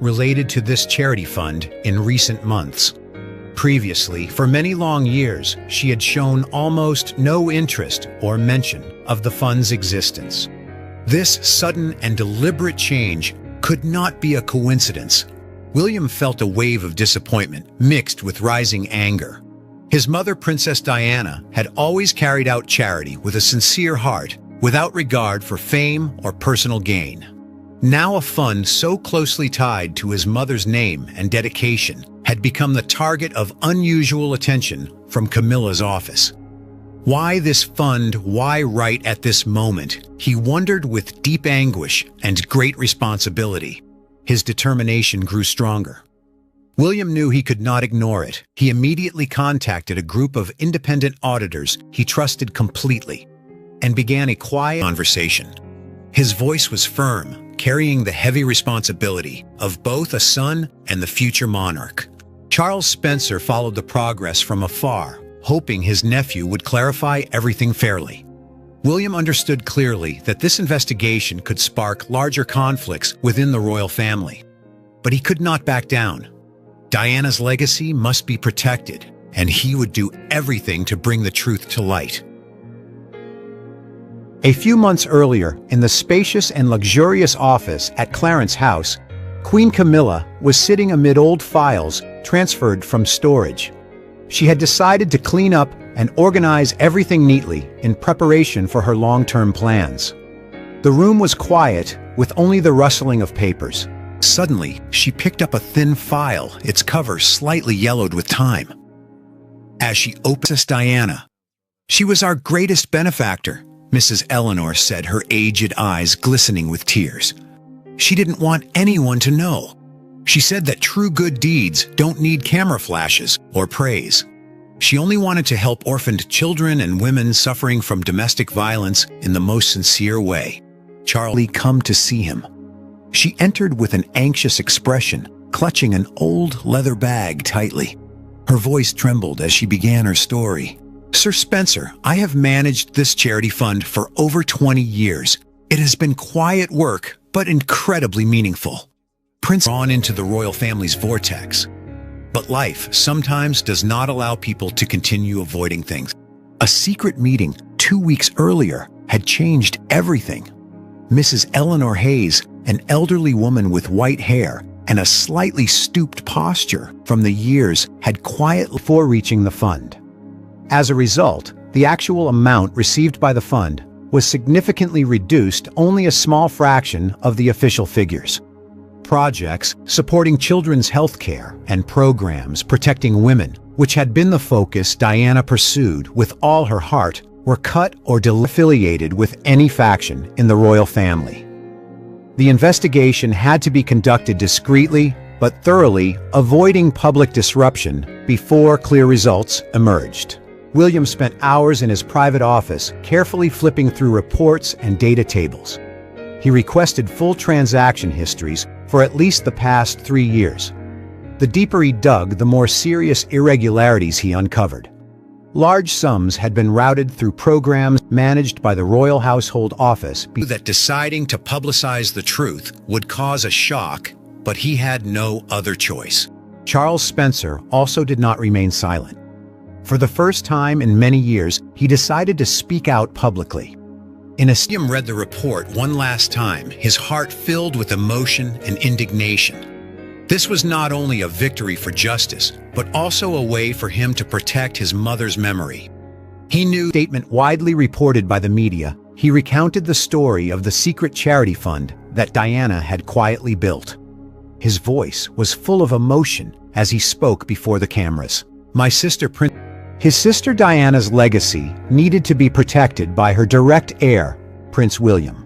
related to this charity fund in recent months. Previously, for many long years, she had shown almost no interest or mention of the fund's existence. This sudden and deliberate change could not be a coincidence. William felt a wave of disappointment mixed with rising anger. His mother, Princess Diana, had always carried out charity with a sincere heart, without regard for fame or personal gain. Now a fund so closely tied to his mother's name and dedication had become the target of unusual attention from Camilla's office. Why this fund, why right at this moment? He wondered with deep anguish and great responsibility. His determination grew stronger. William knew he could not ignore it. He immediately contacted a group of independent auditors he trusted completely and began a quiet conversation. His voice was firm, carrying the heavy responsibility of both a son and the future monarch. Charles Spencer followed the progress from afar, hoping his nephew would clarify everything fairly. William understood clearly that this investigation could spark larger conflicts within the royal family. But he could not back down. Diana's legacy must be protected, and he would do everything to bring the truth to light. A few months earlier, in the spacious and luxurious office at Clarence House, Queen Camilla was sitting amid old files transferred from storage. She had decided to clean up and organize everything neatly in preparation for her long-term plans. The room was quiet, with only the rustling of papers. Suddenly, she picked up a thin file, its cover slightly yellowed with time. As she opened Diana, "She was our greatest benefactor," Mrs. Eleanor said, her aged eyes glistening with tears. "She didn't want anyone to know. She said that true good deeds don't need camera flashes or praise. She only wanted to help orphaned children and women suffering from domestic violence in the most sincere way." Charlie come to see him. She entered with an anxious expression, clutching an old leather bag tightly. Her voice trembled as she began her story. "Sir Spencer, I have managed this charity fund for over 20 years. It has been quiet work, but incredibly meaningful. Prince drawn into the royal family's vortex. But life sometimes does not allow people to continue avoiding things. A secret meeting 2 weeks earlier had changed everything. Mrs. Eleanor Hayes, an elderly woman with white hair and a slightly stooped posture from the years, had quietly before reaching the fund. As a result, the actual amount received by the fund was significantly reduced, only a small fraction of the official figures. Projects supporting children's health care and programs protecting women, which had been the focus Diana pursued with all her heart, were cut or affiliated with any faction in the royal family. The investigation had to be conducted discreetly but thoroughly, avoiding public disruption before clear results emerged. William spent hours in his private office carefully flipping through reports and data tables. He requested full transaction histories for at least the past 3 years. The deeper he dug, the more serious irregularities he uncovered. Large sums had been routed through programs managed by the Royal Household Office. That deciding to publicize the truth would cause a shock, but he had no other choice. Charles Spencer also did not remain silent. For the first time in many years, he decided to speak out publicly. William read the report one last time, his heart filled with emotion and indignation. This was not only a victory for justice, but also a way for him to protect his mother's memory. He knew the statement widely reported by the media. He recounted the story of the secret charity fund that Diana had quietly built. His voice was full of emotion as he spoke before the cameras. His sister Diana's legacy needed to be protected by her direct heir, Prince William.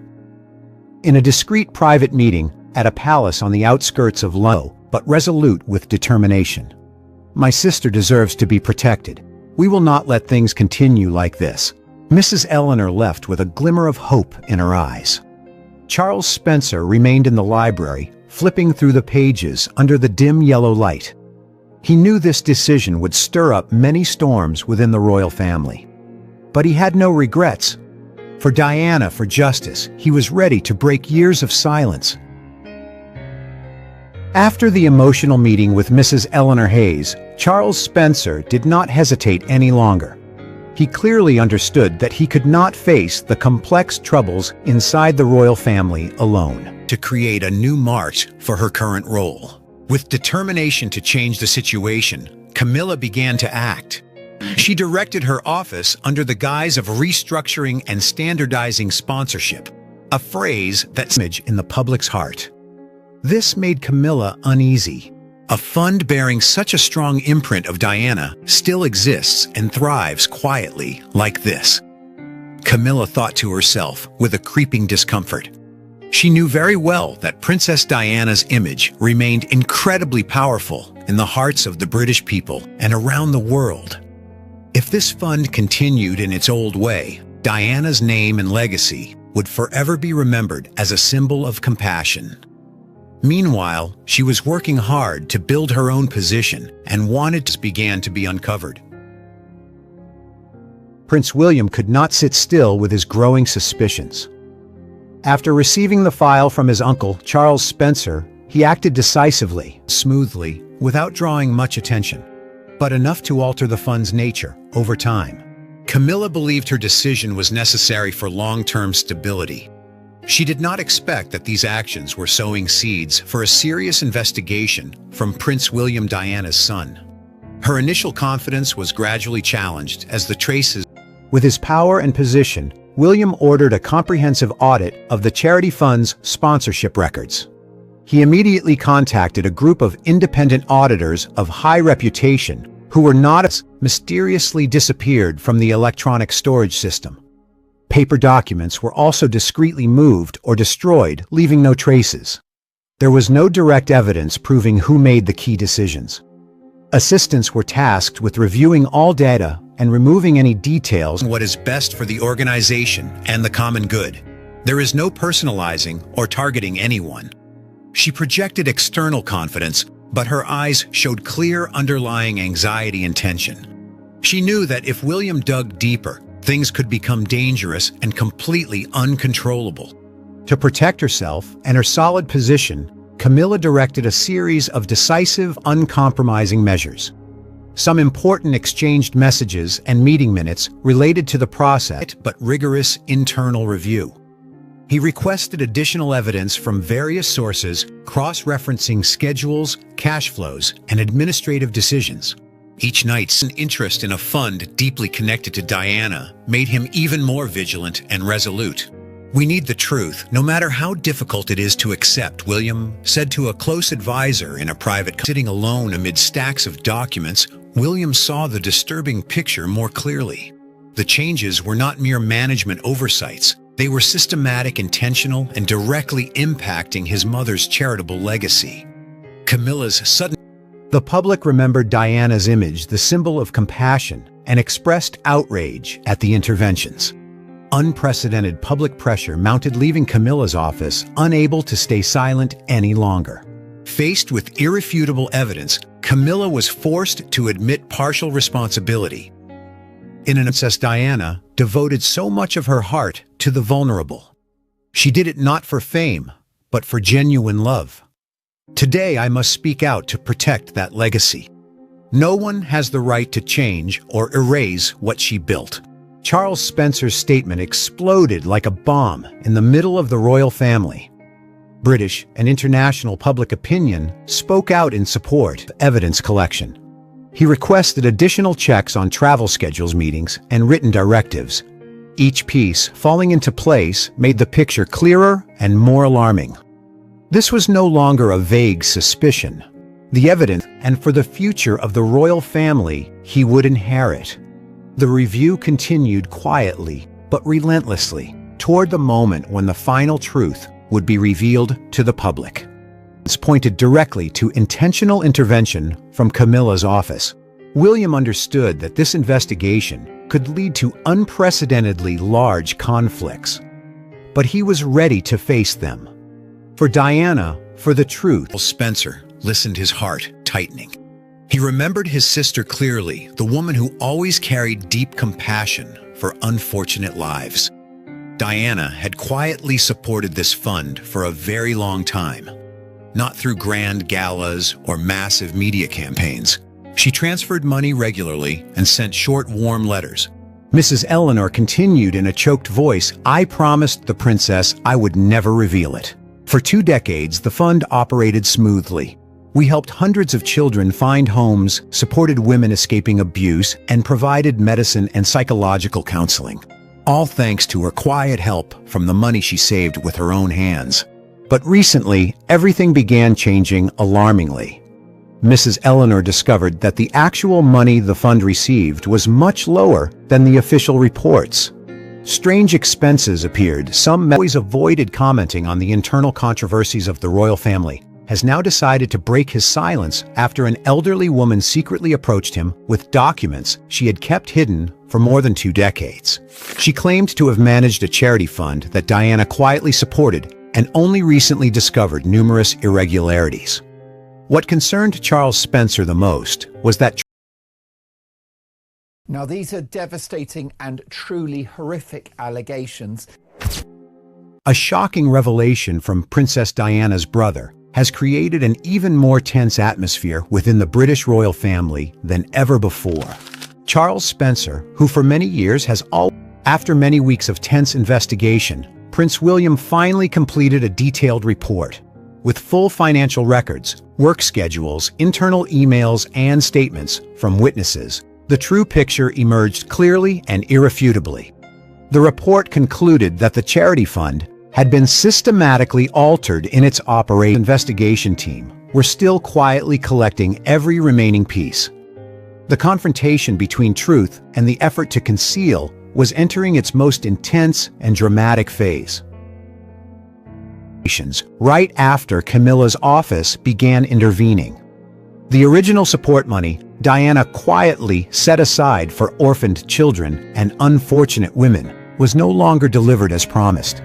In a discreet private meeting at a palace on the outskirts of London, but resolute with determination. "My sister deserves to be protected. We will not let things continue like this." Mrs. Eleanor left with a glimmer of hope in her eyes. Charles Spencer remained in the library, flipping through the pages under the dim yellow light. He knew this decision would stir up many storms within the royal family. But he had no regrets. For Diana, for justice, he was ready to break years of silence. After the emotional meeting with Mrs. Eleanor Hayes, Charles Spencer did not hesitate any longer. He clearly understood that he could not face the complex troubles inside the royal family alone. To create a new march for her current role. With determination to change the situation, Camilla began to act. She directed her office under the guise of restructuring and standardizing sponsorship, a phrase that's image in the public's heart. This made Camilla uneasy. A fund bearing such a strong imprint of Diana still exists and thrives quietly like this. Camilla thought to herself with a creeping discomfort. She knew very well that Princess Diana's image remained incredibly powerful in the hearts of the British people and around the world. If this fund continued in its old way, Diana's name and legacy would forever be remembered as a symbol of compassion. Meanwhile, she was working hard to build her own position and began to be uncovered. Prince William could not sit still with his growing suspicions. After receiving the file from his uncle, Charles Spencer, he acted decisively, smoothly, without drawing much attention, but enough to alter the fund's nature over time. Camilla believed her decision was necessary for long-term stability. She did not expect that these actions were sowing seeds for a serious investigation from Prince William, Diana's son. Her initial confidence was gradually challenged as the traces. With his power and position, William ordered a comprehensive audit of the charity fund's sponsorship records. He immediately contacted a group of independent auditors of high reputation who were not mysteriously disappeared from the electronic storage system. Paper documents were also discreetly moved or destroyed, leaving no traces. There was no direct evidence proving who made the key decisions. Assistants were tasked with reviewing all data and removing any details on what is best for the organization and the common good. There is no personalizing or targeting anyone. She projected external confidence, but her eyes showed clear underlying anxiety and tension. She knew that if William dug deeper, things could become dangerous and completely uncontrollable. To protect herself and her solid position, Camilla directed a series of decisive, uncompromising measures. Some important exchanged messages and meeting minutes related to the process, but rigorous internal review. He requested additional evidence from various sources, cross-referencing schedules, cash flows, and administrative decisions. Each night's interest in a fund deeply connected to Diana made him even more vigilant and resolute. "We need the truth, no matter how difficult it is to accept," William said to a close advisor in a private. Sitting alone amid stacks of documents, William saw the disturbing picture more clearly. The changes were not mere management oversights. They were systematic, intentional, and directly impacting his mother's charitable legacy. Camilla's sudden. The public remembered Diana's image, the symbol of compassion, and expressed outrage at the interventions. Unprecedented public pressure mounted, leaving Camilla's office unable to stay silent any longer. Faced with irrefutable evidence, Camilla was forced to admit partial responsibility. Princess Diana devoted so much of her heart to the vulnerable. She did it not for fame, but for genuine love. Today I must speak out to protect that legacy. No one has the right to change or erase what she built. Charles Spencer's statement exploded like a bomb in the middle of the royal family. British and international public opinion spoke out in support of evidence collection. He requested additional checks on travel schedules, meetings, and written directives. Each piece falling into place made the picture clearer and more alarming. This was no longer a vague suspicion. The evidence, and for the future of the royal family he would inherit. The review continued quietly but relentlessly toward the moment when the final truth would be revealed to the public. It's pointed directly to intentional intervention from Camilla's office. William understood that this investigation could lead to unprecedentedly large conflicts, but he was ready to face them. For Diana, for the truth. Spencer listened, his heart tightening. He remembered his sister clearly, the woman who always carried deep compassion for unfortunate lives. Diana had quietly supported this fund for a very long time. not through grand galas or massive media campaigns. She transferred money regularly and sent short, warm letters. Mrs. Eleanor continued in a choked voice, "I promised the princess I would never reveal it." For 2 decades, the fund operated smoothly. We helped hundreds of children find homes, supported women escaping abuse, and provided medicine and psychological counseling. All thanks to her quiet help from the money she saved with her own hands. But recently, everything began changing alarmingly. Mrs. Eleanor discovered that the actual money the fund received was much lower than the official reports. Strange expenses appeared. Some always avoided commenting on the internal controversies of the royal family, has now decided to break his silence after an elderly woman secretly approached him with documents she had kept hidden for more than 2 decades. She claimed to have managed a charity fund that Diana quietly supported and only recently discovered numerous irregularities. What concerned Charles Spencer the most was that Now, these are devastating and truly horrific allegations. a shocking revelation from Princess Diana's brother has created an even more tense atmosphere within the British royal family than ever before. Charles Spencer, who for many years has after many weeks of tense investigation, Prince William finally completed a detailed report. With full financial records, work schedules, internal emails, and statements from witnesses, the true picture emerged clearly and irrefutably. The report concluded that the charity fund had been systematically altered in its operation. Investigation team were still quietly collecting every remaining piece. The confrontation between truth and the effort to conceal was entering its most intense and dramatic phase. Right after Camilla's office began intervening. The original support money Diana quietly set aside for orphaned children and unfortunate women was no longer delivered as promised.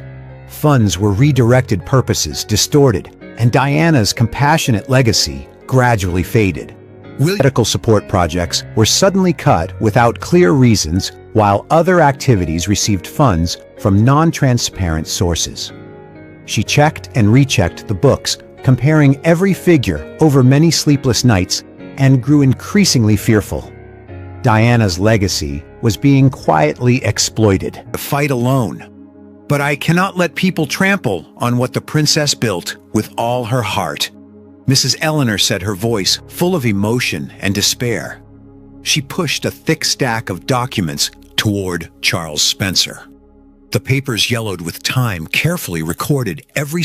Funds were redirected, purposes distorted, and Diana's compassionate legacy gradually faded. Medical support projects were suddenly cut without clear reasons, while other activities received funds from non-transparent sources. She checked and rechecked the books, comparing every figure over many sleepless nights, and grew increasingly fearful. Diana's legacy was being quietly exploited. To fight alone. But I cannot let people trample on what the princess built with all her heart, Mrs. Eleanor said, her voice full of emotion and despair. She pushed a thick stack of documents toward Charles Spencer. The papers yellowed with time, carefully recorded every.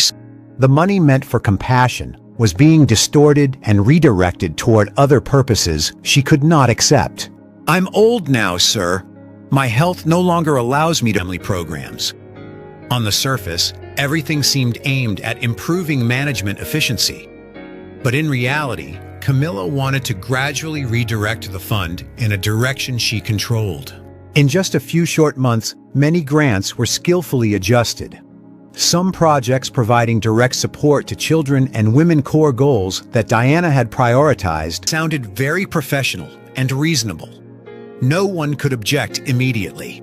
The money meant for compassion was being distorted and redirected toward other purposes she could not accept. "I'm old now, sir. My health no longer allows me to family programs." On the surface, everything seemed aimed at improving management efficiency. But in reality, Camilla wanted to gradually redirect the fund in a direction she controlled. In just a few short months, many grants were skillfully adjusted. Some projects providing direct support to children and women core goals that Diana had prioritized sounded very professional and reasonable. No one could object immediately.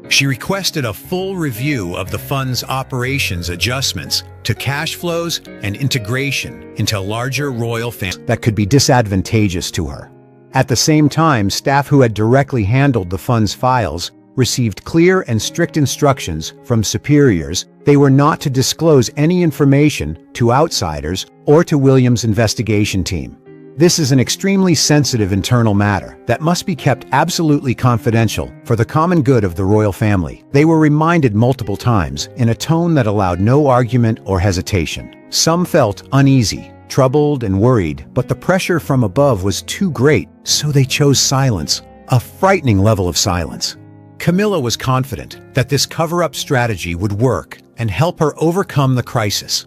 She requested a full review of the fund's operations, adjustments to cash flows and integration into larger royal families that could be disadvantageous to her. At the same time, staff who had directly handled the fund's files received clear and strict instructions from superiors. They were not to disclose any information to outsiders or to William's investigation team. This is an extremely sensitive internal matter that must be kept absolutely confidential for the common good of the royal family. They were reminded multiple times in a tone that allowed no argument or hesitation. Some felt uneasy, troubled, and worried, but the pressure from above was too great, so they chose silence, a frightening level of silence. Camilla was confident that this cover-up strategy would work and help her overcome the crisis.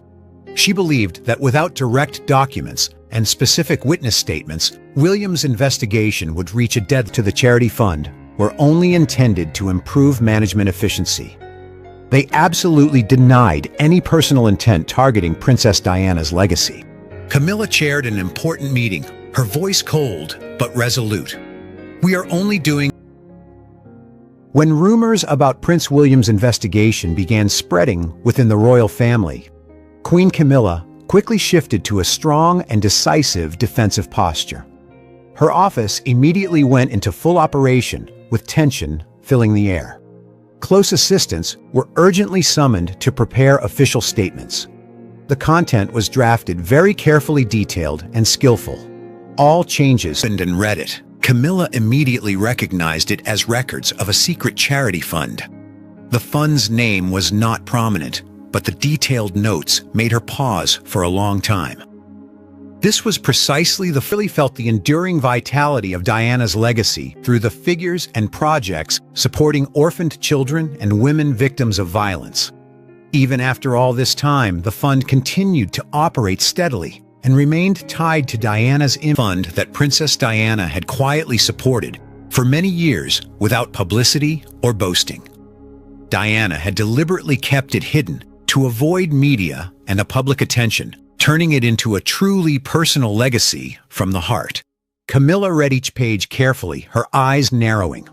She believed that without direct documents and specific witness statements, William's investigation would reach a dead to the charity fund were only intended to improve management efficiency. They absolutely denied any personal intent targeting Princess Diana's legacy. Camilla chaired an important meeting, her voice cold but resolute. "We are only doing..." When rumors about Prince William's investigation began spreading within the royal family, Queen Camilla quickly shifted to a strong and decisive defensive posture. Her office immediately went into full operation, with tension filling the air. Close assistants were urgently summoned to prepare official statements. The content was drafted very carefully detailed and skillful. All changes and read it. Camilla immediately recognized it as records of a secret charity fund. The fund's name was not prominent, but the detailed notes made her pause for a long time. This was precisely really felt the enduring vitality of Diana's legacy through the figures and projects supporting orphaned children and women victims of violence. Even after all this time, the fund continued to operate steadily and remained tied to Diana's fund that Princess Diana had quietly supported for many years without publicity or boasting. Diana had deliberately kept it hidden to avoid media and public attention, turning it into a truly personal legacy from the heart. Camilla read each page carefully, her eyes narrowing.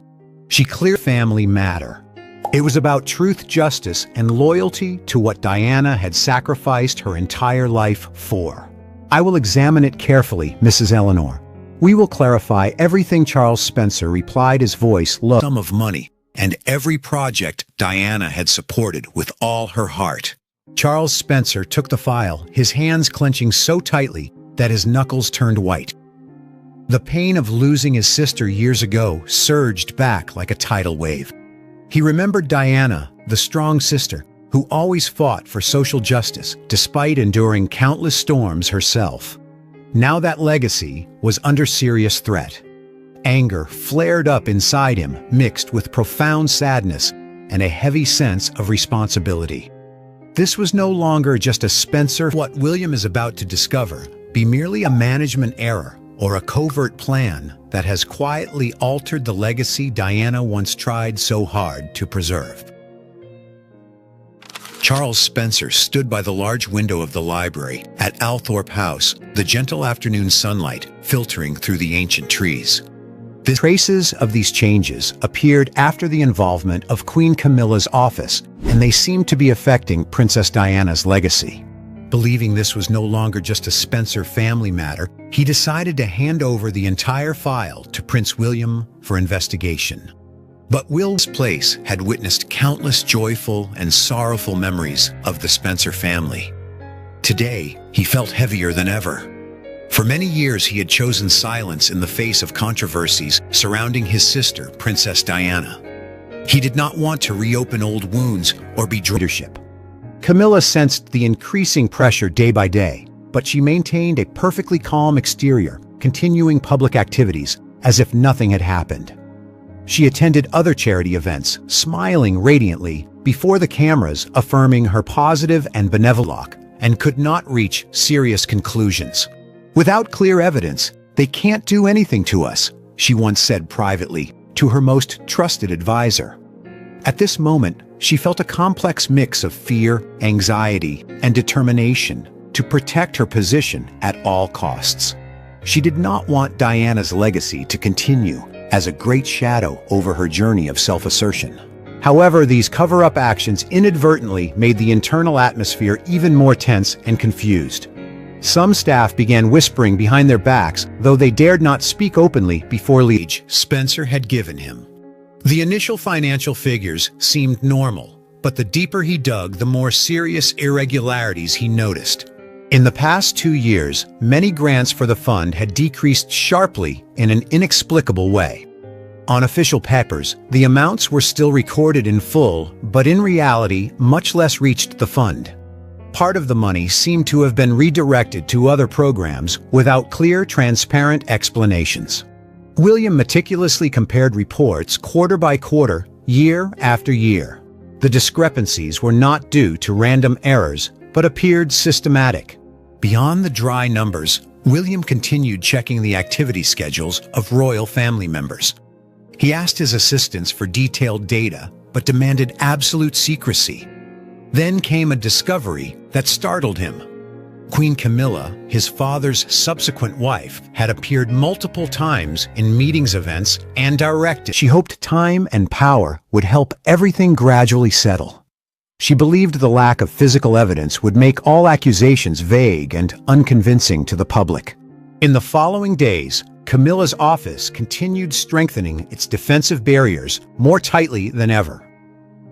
She cleared family matter. It was about truth, justice, and loyalty to what Diana had sacrificed her entire life for. I will examine it carefully, Mrs. Eleanor. We will clarify everything. Charles Spencer replied, his voice low. Sum of money and every project Diana had supported with all her heart. Charles Spencer took the file, his hands clenching so tightly that his knuckles turned white. The pain of losing his sister years ago surged back like a tidal wave. He remembered Diana, the strong sister, who always fought for social justice despite enduring countless storms herself. Now that legacy was under serious threat. Anger flared up inside him, mixed with profound sadness and a heavy sense of responsibility. This was no longer just a Spencer. What William is about to discover be merely a management error or a covert plan that has quietly altered the legacy Diana once tried so hard to preserve. Charles Spencer stood by the large window of the library at Althorpe House, the gentle afternoon sunlight filtering through the ancient trees. The traces of these changes appeared after the involvement of Queen Camilla's office, and they seemed to be affecting Princess Diana's legacy. Believing this was no longer just a Spencer family matter, he decided to hand over the entire file to Prince William for investigation. But Will's place had witnessed countless joyful and sorrowful memories of the Spencer family. Today, he felt heavier than ever. For many years, he had chosen silence in the face of controversies surrounding his sister, Princess Diana. He did not want to reopen old wounds or be leadership. Camilla sensed the increasing pressure day by day, but she maintained a perfectly calm exterior, continuing public activities as if nothing had happened. She attended other charity events, smiling radiantly before the cameras, affirming her positive and benevolent, and could not reach serious conclusions. Without clear evidence, they can't do anything to us, she once said privately to her most trusted advisor. At this moment, she felt a complex mix of fear, anxiety, and determination to protect her position at all costs. She did not want Diana's legacy to continue as a great shadow over her journey of self-assertion. However, these cover-up actions inadvertently made the internal atmosphere even more tense and confused. Some staff began whispering behind their backs, though they dared not speak openly before Spencer had given him. The initial financial figures seemed normal, but the deeper he dug, the more serious irregularities he noticed. In the past 2 years, many grants for the fund had decreased sharply in an inexplicable way. On official papers, the amounts were still recorded in full, but in reality, much less reached the fund. Part of the money seemed to have been redirected to other programs without clear, transparent explanations. William meticulously compared reports quarter by quarter, year after year. The discrepancies were not due to random errors, but appeared systematic. Beyond the dry numbers, William continued checking the activity schedules of royal family members. He asked his assistants for detailed data, but demanded absolute secrecy. Then came a discovery that startled him. Queen Camilla, his father's subsequent wife, had appeared multiple times in meetings, events, and directed. She hoped time and power would help everything gradually settle. She believed the lack of physical evidence would make all accusations vague and unconvincing to the public. In the following days, Camilla's office continued strengthening its defensive barriers more tightly than ever.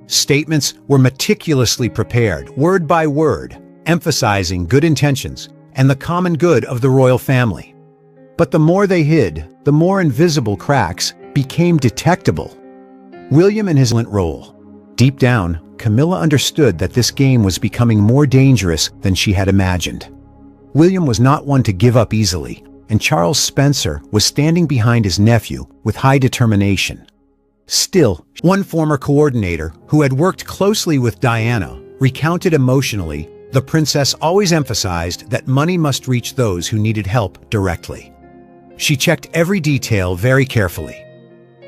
Statements were meticulously prepared, word by word, emphasizing good intentions and the common good of the royal family. But the more they hid, the more invisible cracks became detectable. William and his role. Deep down, Camilla understood that this game was becoming more dangerous than she had imagined. William was not one to give up easily, and Charles Spencer was standing behind his nephew with high determination. Still, one former coordinator who had worked closely with Diana recounted emotionally, the princess always emphasized that money must reach those who needed help directly. She checked every detail very carefully.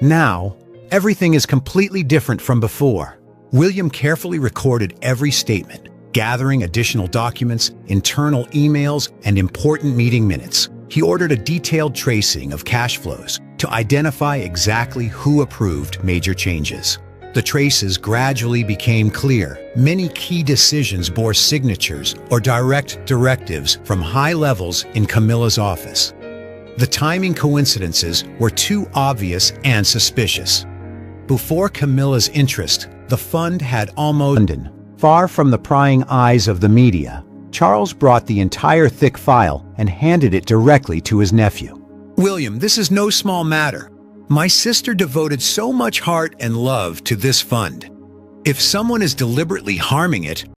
Now, everything is completely different from before. William carefully recorded every statement, gathering additional documents, internal emails, and important meeting minutes. He ordered a detailed tracing of cash flows to identify exactly who approved major changes. The traces gradually became clear. Many key decisions bore signatures or direct directives from high levels in Camilla's office. The timing coincidences were too obvious and suspicious. Before Camilla's interest, the fund had almost London. Far from the prying eyes of the media, Charles brought the entire thick file and handed it directly to his nephew. William, this is no small matter. My sister devoted so much heart and love to this fund. If someone is deliberately harming it,